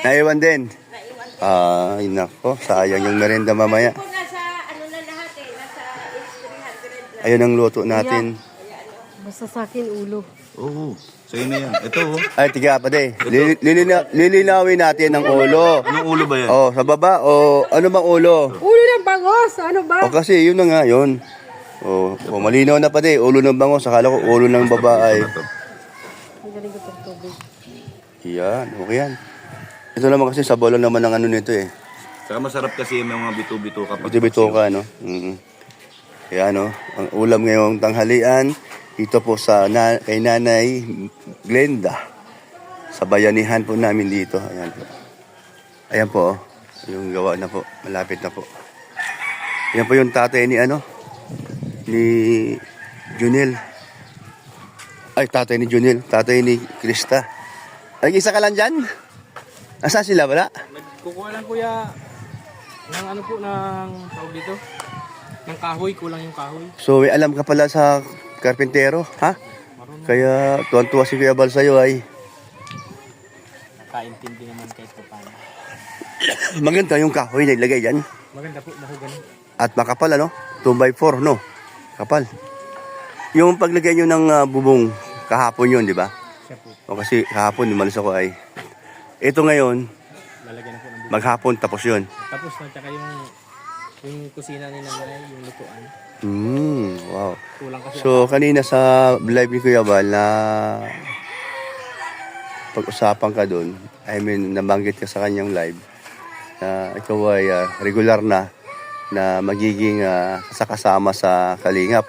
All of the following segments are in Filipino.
Naiwan din. Naiwan din. Ay, nako. Sayang yung merienda mamaya. Po nasa ano na lahat eh. Nasa 300 na. Ayun ang luto natin. Basta sa akin, ulo. Oo. Sa'yo na yan. Ito, oh. Ay, tiga pa de. Lilinawin natin ang ulo. Anong ulo ba yan? Oh, sa baba. Oh, ano bang ulo? Ulo ng bangos! Ano ba? O kasi, yun na nga, yun. Oh, malinaw na pa de. Ulo ng bango. Sakala ko ulo ng babae. Ang galing ko itong tubig. Yan, okay yan. Ito naman kasi sabaw lang naman ang ano nito eh. Saka masarap kasi yung mga bito-bito kapag... Bito-bito ka, no? Yan, no? Ang ulam ngayong tanghalian, dito po sa kay Nanay Glenda. Sa bayanihan po namin dito. Ayan po. Ayan po, oh. Yung gawa na po. Malapit na po. Yan po yung tatay ni ano? Ni Junel. Ay, tatay ni Junel. Tatay ni Krista. Ay, isa ka lang dyan? Asa sila, wala? Nagkukuha lang kuya ng ano po ng tawag dito. Ng kahoy, kulang yung kahoy. So, may alam ka pala sa karpintero, ha? Marunong. Kaya tuwan-tuwa si Kuya Bal sa'yo ay Nakaintindi naman kahit pa paano. maganda yung kahoy na ilagay dyan. Maganda po, mahugan. At makapal, ano? 2x4, no? Kapal. Yung paglagay nyo ng bubong, kahapon yun, di ba? Siya po. O kasi kahapon, umalis ako ay. Ito ngayon, Lalagyan na po ng bubong. maghapon, tapos yun. Tapos na, tsaka yung kusina ni nanay, yung lutuan. Wow. Kulang kasi. So, kanina sa live ni Kuya Bal na pag-usapan ka doon, I mean, nabanggit ka sa kanyang live na ikaw ay regular na magiging kasama sa Kalingap.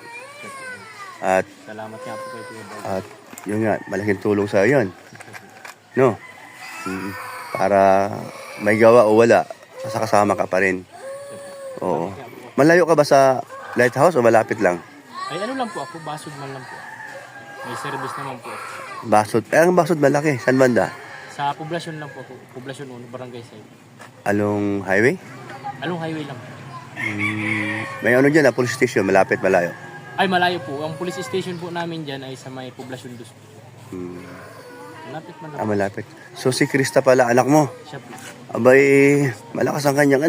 At Salamat nga po kay Kuya Bal. yun nga, malaking tulong sa yun. No? Para may gawa o wala, kasama ka pa rin. Oo. Malayo ka ba sa lighthouse o malapit lang? Ay ano lang po ako, basod man lang po. May service naman po ako. Basod. Ang basod malaki. San banda? Sa poblasyon lang po ako. Poblasyon 1, barangay side. Along highway? Along highway lang. May ano dyan police station. Malapit, malayo. Ay malayo po. Ang police station po namin dyan ay sa may poblasyon 2. Malapit man lang. Malapit. So si Krista pala, anak mo. Siya po. Abay, malakas ang kanyang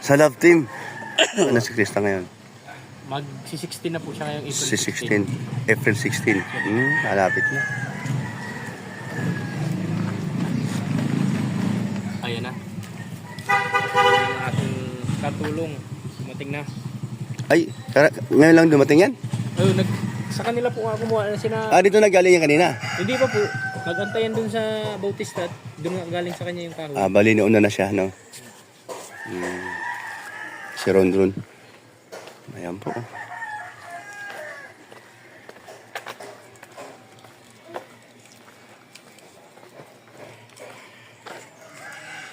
sa love team. Ano si Krista ngayon? Mag-16 na po siya ngayong April Si 16. April 16. Malapit na. Ayan na. Ang ating katulong. Dumating na. Ay, ngayon lang dumating yan? Ayun, sa kanila po nga kumuha na sina... Dito na galing yan kanina. Hindi pa po. Nag-antayan dun sa Bautista at dun nga galing sa kanya yung kahoy. Bali, nauna na siya, no? Si Rondron. Ayan po.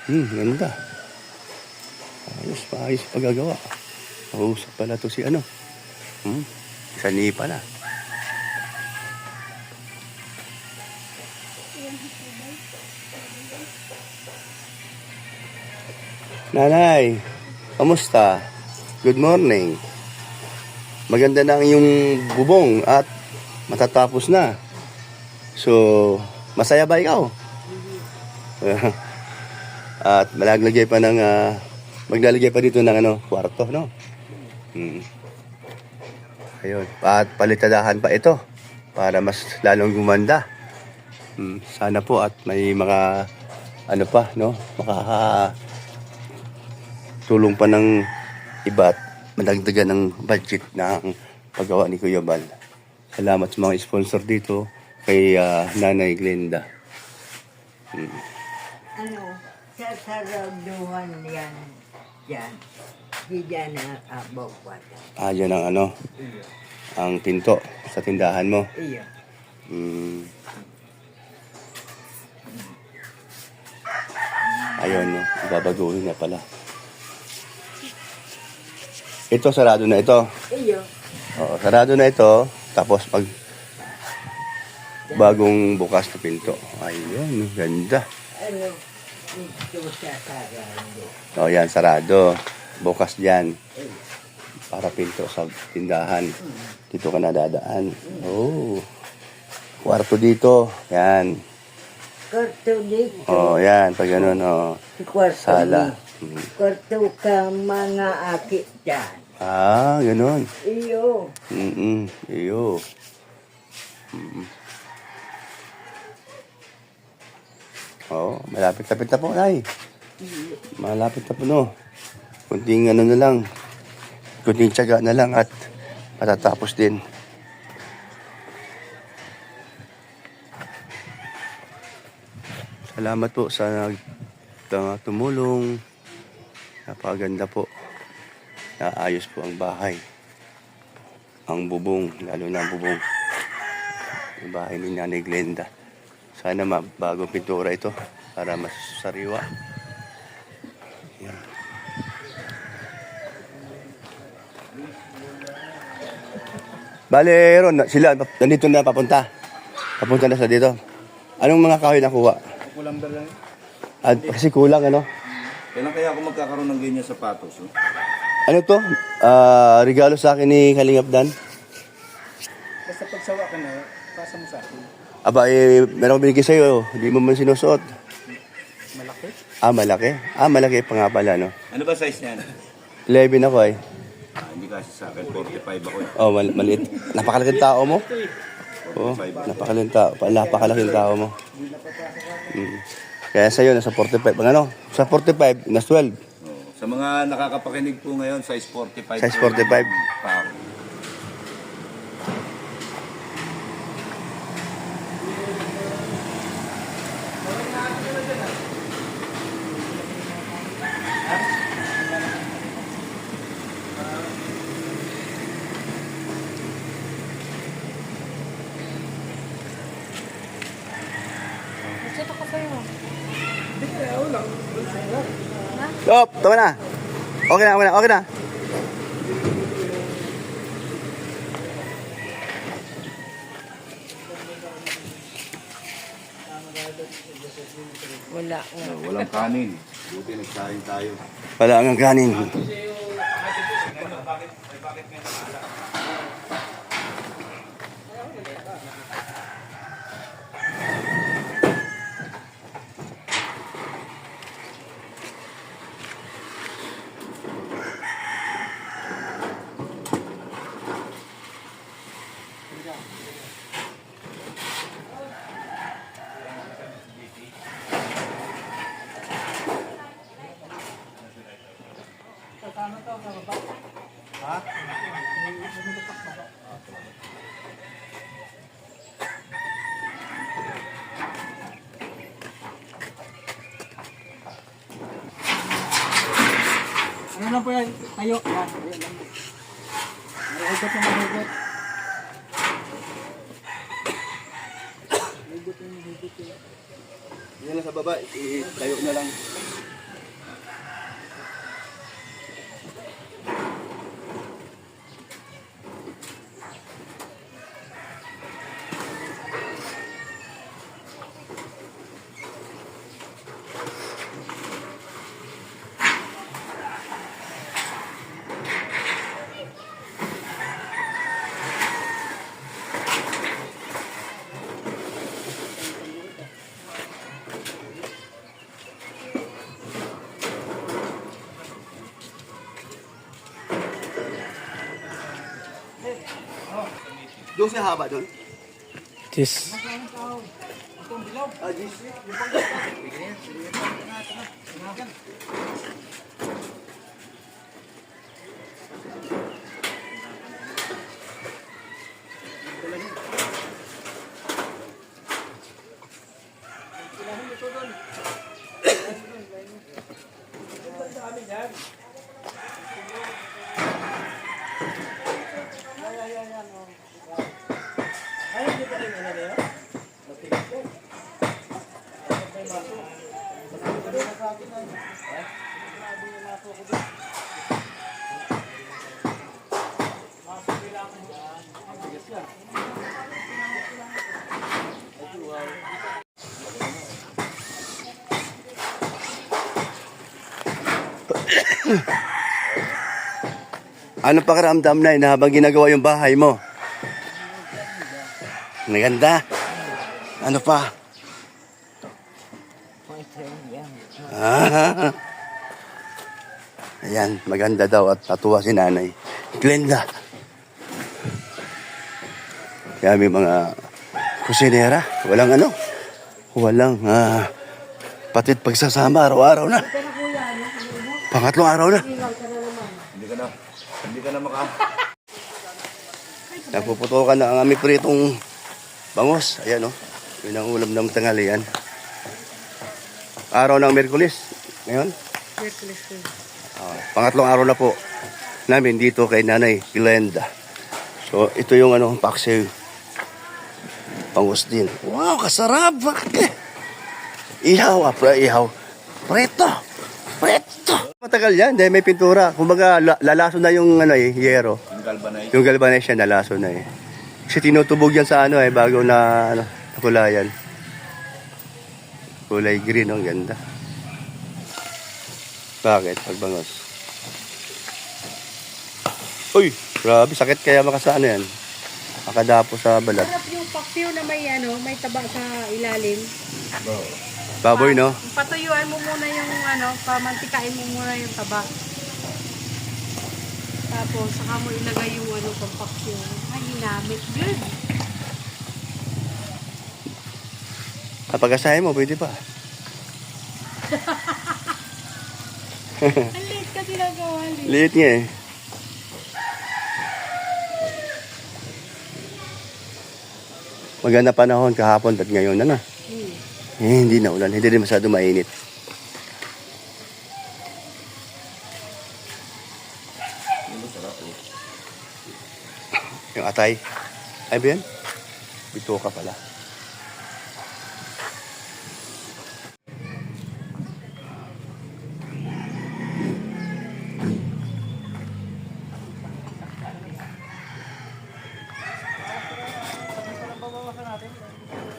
Ganda. Ayos pagagawa. Usap pala to si ano. Sani pala. Nanay, kamusta? Good morning. Maganda na ang iyong bubong at matatapos na. So, masaya ba ikaw? At maglalagay pa dito ng kwarto, no? Ayun. At palitadahan pa ito para mas lalong gumanda. Sana po at may mga no? Tulong pa ng iba at madagdagan ng budget ng paggawa ni Kuya Bal. Salamat sa mga sponsor dito kay Nanay Glenda. Sa saraduhan yan dyan. Di dyan ang abawat. Diyan ang ang pinto sa tindahan mo. Iyo. Ayun, no? Ibabaguhin na pala. Ito, sarado na ito. Iyo. Oo, sarado na ito. Tapos bagong bukas na pinto. Ayun, ganda. Ano? Ito sa sarado. O, yan, sarado. Bukas dyan. Para pinto sa tindahan. Dito ka nadadaan. Oh. Kwarto dito. Yan. Kwarto dito. Oh, yan. Pag ganun, oh. Kwarto Sala. ni. Kwarto ka mga akit dyan. Ah, ganun. Iyo. Iyo. Oh, malapit-lapit na po, Nay. Malapit na po, no. Kunting ano na lang. Kunting tiyaga na lang at matatapos din. Salamat po sa tumulong. Napakaganda po. Naayos po ang bahay. Ang bubong, lalo na ang bubong. Yung bahay ni Nanay Glenda. Sana bagong pintura ito para mas sariwa. Yan. Bale, Ron, sila nandito na papunta. Papunta na sa dito. Anong mga kahoy nakuha? Kulang ba lang? At, kasi kulang, ano? Kailan kaya ako magkakaroon ng ganyan sapatos? Oh? Ano to? Regalo sa akin ni Kalingap Dan. Basta pagsawa ka na, pasa mo sa akin. Aba, meron ko binigay sa'yo. Hindi mo man sinusuot. Malaki? Malaki? Malaki pa nga pala, no? Ano ba size niyan? 11 ako, eh. Hindi kasi sa akin, 45 ako. Maliit. Napakalaking tao mo. Napakalaking tao mo. Kaya sa'yo, nasa 45. Ano? Sa 45, nasa 12. Sa mga nakakapakinig po ngayon, size 45. Size po 45. yung pao. Ito ko sa'yo. Stop! Tama na! Okay na. Wala. Walang kanin. Buti nagsahin tayo. Wala ang kanin. Ano lang po yan? Tayo. Yan. Mahugot na mahugot. Yan na sa baba, tayo na lang. Doon siya haba doon? Yes. Ano pakiramdam na habang ginagawa yung bahay mo? Maganda. Ano pa? Ah, ayan, maganda daw at natuwa si Nanay Glenda. Kaya may mga kusinera, walang patit pagsasama araw-araw na. Pangatlong araw na. Hindi ka na maka... Napuputukan na ang aming pritong bangos. Ayan, oh. Yun ang ulam ng tanghalian. Araw ng Miyerkules. Ngayon? Merkulis ko. Pangatlong araw na po namin dito kay Nanay Glenda. So, ito yung paksiw. Bangus din. Wow, kasarap! Ihaw, ihaw. Preto! Matagal yan, dahil may pintura. Kumbaga, lalaso na yung yero. Yung galvanized. Yung galvanized siya, nalaso na eh. Kasi tinutubog yan sa bago na nakulayan. Kulay green, ang ganda. Bakit? Pagbangos. Uy, grabe, sakit kaya makasano yan. Makadapo sa balat. Sarap yung paksiw na may taba sa ilalim. Baboy, no? Patuyuan mo muna yung pamantikain mo muna yung taba. Tapos, saka mo ilagay yung pampaksiw. Ay, hinamit. Good. Kapag asahin mo, pwede pa. Ang liit kasi nagawa. Liit nga eh. Maganda panahon kahapon at ngayon na. Hindi na ulan, hindi rin masyado mainit. Yung atay. Ay ba yan? Bito ka pala.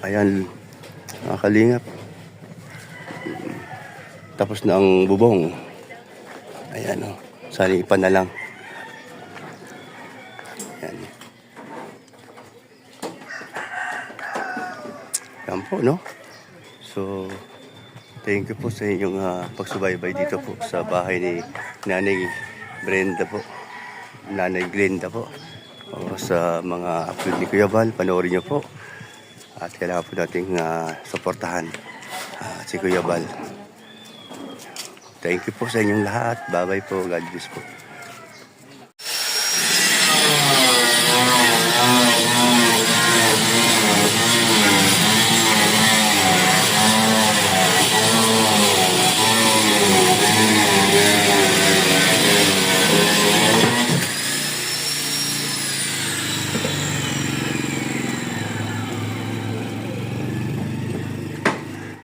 Ayan, mga kalingap. Tapos na ang bubong. Ayan o, salipan na lang. Ayan. Yan po, no? So, thank you po sa inyong pagsubaybay dito po sa bahay ni Nanay Brenda po. Nanay Glenda po. O, sa mga upload ni Kuya Val, panoorin niyo po. At kailangan po nating suportahan si Kuya Val. Thank you po sa inyong lahat. Bye-bye po. God bless po.